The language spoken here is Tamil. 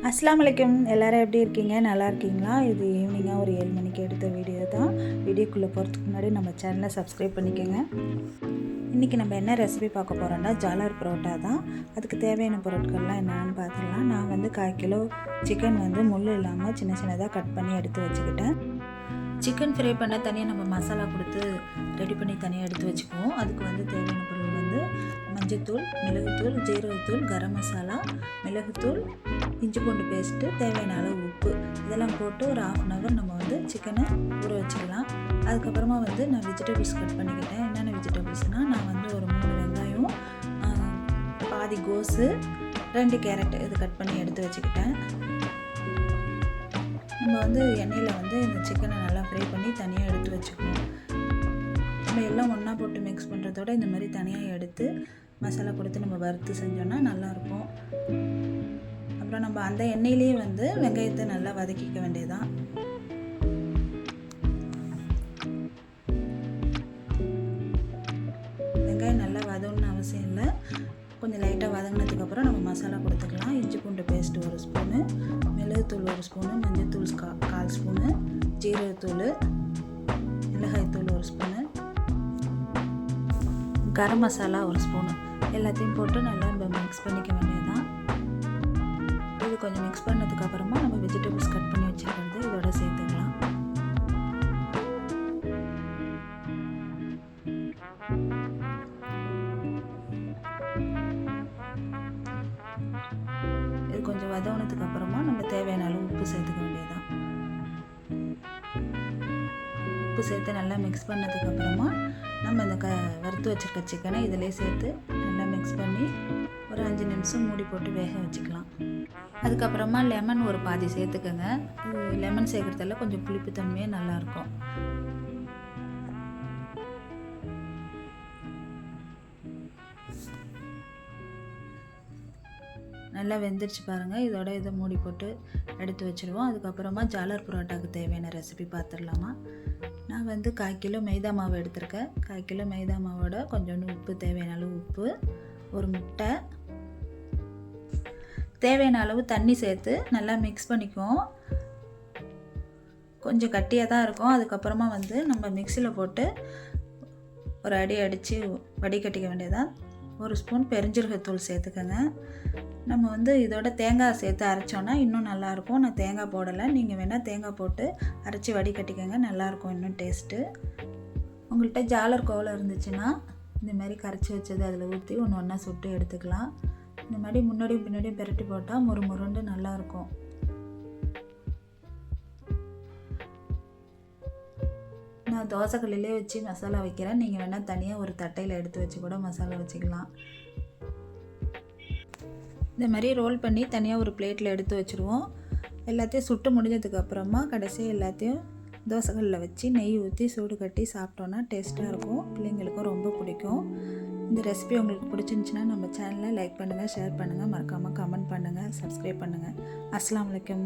அஸ்ஸலாமு அலைக்கும். எல்லோரும் எப்படி இருக்கீங்க? நல்லா இருக்கீங்களா? இது ஈவினிங்காக ஒரு 7 மணிக்கு எடுத்த வீடியோ தான். வீடியோக்குள்ளே போகிறதுக்கு முன்னாடி நம்ம சேனலை சப்ஸ்கிரைப் பண்ணிக்கோங்க. இன்றைக்கி நம்ம என்ன ரெசிபி பார்க்க போகிறோம்னா ஜாலர் பரோட்டா தான். அதுக்கு தேவையான பொருட்கள்லாம் என்னென்னு பார்த்துக்கலாம். நான் வந்து 1/4 கிலோ சிக்கன் வந்து முள் இல்லாமல் சின்ன சின்னதாக கட் பண்ணி எடுத்து வச்சுக்கிட்டேன். சிக்கன் ஃப்ரை பண்ண தனியாக நம்ம மசாலா கொடுத்து ரெடி பண்ணி தனியாக எடுத்து வச்சுக்குவோம். அதுக்கு வந்து தேவையான பொருள் வந்து மஞ்சள்தூள், மிளகுத்தூள், ஜீரகத்தூள், கரம் மசாலா, மிளகுத்தூள், இஞ்சி பூண்டு பேஸ்ட்டு, தேவையான அளவு உப்பு இதெல்லாம் போட்டு ஒரு 1/2 hour நம்ம வந்து சிக்கனை ஊற வச்சுக்கலாம். அதுக்கப்புறமா வந்து நான் வெஜிடபிள்ஸ் கட் பண்ணிக்கிட்டேன். என்னென்ன வெஜிடபிள்ஸ்னால் நான் வந்து ஒரு 3 வெங்காயம், பாதி கோஸு, 2 கேரட் இது கட் பண்ணி எடுத்து வச்சுக்கிட்டேன். நம்ம வந்து எண்ணெயில் வந்து இந்த சிக்கனை நல்லா ஃப்ரை பண்ணி தனியாக எடுத்து வச்சுக்கணும். நம்ம எல்லாம் ஒன்றா போட்டு மிக்ஸ் பண்ணுறதோட இந்த மாதிரி தனியாக எடுத்து மசாலா கொடுத்து நம்ம வறுத்து செஞ்சோன்னா நல்லாயிருக்கும். அப்புறம் நம்ம அந்த எண்ணெயிலேயே வந்து வெங்காயத்தை நல்லா வதக்கிக்க வேண்டியதான். வெங்காயம் நல்லா வதங்கணும்னு அவசியம் இல்லை. கொஞ்சம் லைட்டாக வதங்கினதுக்கப்புறம் நம்ம மசாலா கொடுத்துக்கலாம். இஞ்சி பூண்டு பேஸ்ட்டு 1 ஸ்பூனு, மிளகுத்தூள் 1 ஸ்பூனு, மஞ்சள்தூள் 1/4 ஸ்பூனு, ஜீரகத்தூள், மிளகாய்த்தூள் 1 ஸ்பூனு, கரம் மசாலா 1 ஸ்பூனு எல்லாத்தையும் போட்டு நல்லா நம்ம மிக்ஸ் பண்ணிக்க வேண்டியதுதான். இது கொஞ்சம் மிக்ஸ் பண்ணதுக்கப்புறமா நம்ம வெஜிடபிள்ஸ் கட் பண்ணி வச்சுக்கிறது இதோட சேர்த்துக்கலாம். இது கொஞ்சம் வதங்கினதுக்கு அப்புறமா நம்ம தேவையான அளவு உப்பு சேர்த்துக்க வேண்டியதுதான். உப்பு சேர்த்து நல்லா மிக்ஸ் பண்ணதுக்கப்புறமா நம்ம இந்த வறுத்து வச்சுருக்க சிக்கனை இதிலே சேர்த்து நல்லா மிக்ஸ் பண்ணி ஒரு 5 நிமிஷம் மூடி போட்டு வேக வச்சுக்கலாம். அதுக்கப்புறமா லெமன் ஒரு பாதி சேர்த்துக்கோங்க. இது லெமன் சேர்க்குறதால கொஞ்சம் புளிப்பு தன்மையே நல்லாயிருக்கும். நல்லா வெந்துருச்சு பாருங்கள். இதோட இதை மூடி போட்டு எடுத்து வச்சுருவோம். அதுக்கப்புறமா ஜாலர் பரோட்டாவுக்கு தேவையான ரெசிபி பார்த்துடலாமா. நான் வந்து 1/4 கிலோ மைதா மாவு எடுத்திருக்கேன். 1/4 கிலோ மைதா மாவோட கொஞ்சோண்டு உப்பு, தேவையான அளவு உப்பு, ஒரு முட்டை, தேவையான அளவு தண்ணி சேர்த்து நல்லா மிக்ஸ் பண்ணிக்குவோம். கொஞ்சம் கட்டியாக தான் இருக்கும். அதுக்கப்புறமா வந்து நம்ம மிக்சியில் போட்டு ஒரு அடி அடித்து வடிகட்டிக்க வேண்டியதான். 1 ஸ்பூன் பெருஞ்சீரகத்தூள் சேர்த்துக்கோங்க. நம்ம வந்து இதோட தேங்காய் சேர்த்து அரைச்சோன்னா இன்னும் நல்லாயிருக்கும். நான் தேங்காய் போடலை. நீங்கள் வேணால் தேங்காய் போட்டு அரைச்சி வடிகட்டிக்கோங்க, நல்லாயிருக்கும் இன்னும் டேஸ்ட்டு. உங்கள்கிட்ட ஜாலர் கோலம் இருந்துச்சுன்னா இந்த மாதிரி கரைச்சி வச்சது அதில் ஊற்றி ஒன்றா சுட்டு எடுத்துக்கலாம். இந்த மாதிரி முன்னாடியும் பின்னாடியும் பெரட்டி போட்டால் முறுமுறுண்டு நல்லாயிருக்கும். நான் தோசைக்கல்லிலே வச்சு மசாலா வைக்கிறேன். நீங்கள் வேணால் தனியாக ஒரு தட்டையில் எடுத்து வச்சு கூட மசாலா வச்சுக்கலாம். இந்த மாதிரி ரோல் பண்ணி தனியாக ஒரு பிளேட்டில் எடுத்து வச்சுருவோம். எல்லாத்தையும் சுட்டு முடிஞ்சதுக்கப்புறமா கடைசியாக எல்லாத்தையும் தோசைக்கல்லில் வச்சு நெய் ஊற்றி சூடு கட்டி சாப்பிட்டோன்னா டேஸ்ட்டாக இருக்கும். பிள்ளைங்களுக்கும் ரொம்ப பிடிக்கும். இந்த ரெசிபி உங்களுக்கு பிடிச்சிருந்துச்சின்னா நம்ம சேனலை லைக் பண்ணுங்கள், ஷேர் பண்ணுங்கள், மறக்காமல் கமெண்ட் பண்ணுங்கள், சப்ஸ்கிரைப் பண்ணுங்கள். அஸ்ஸலாமு அலைக்கும்.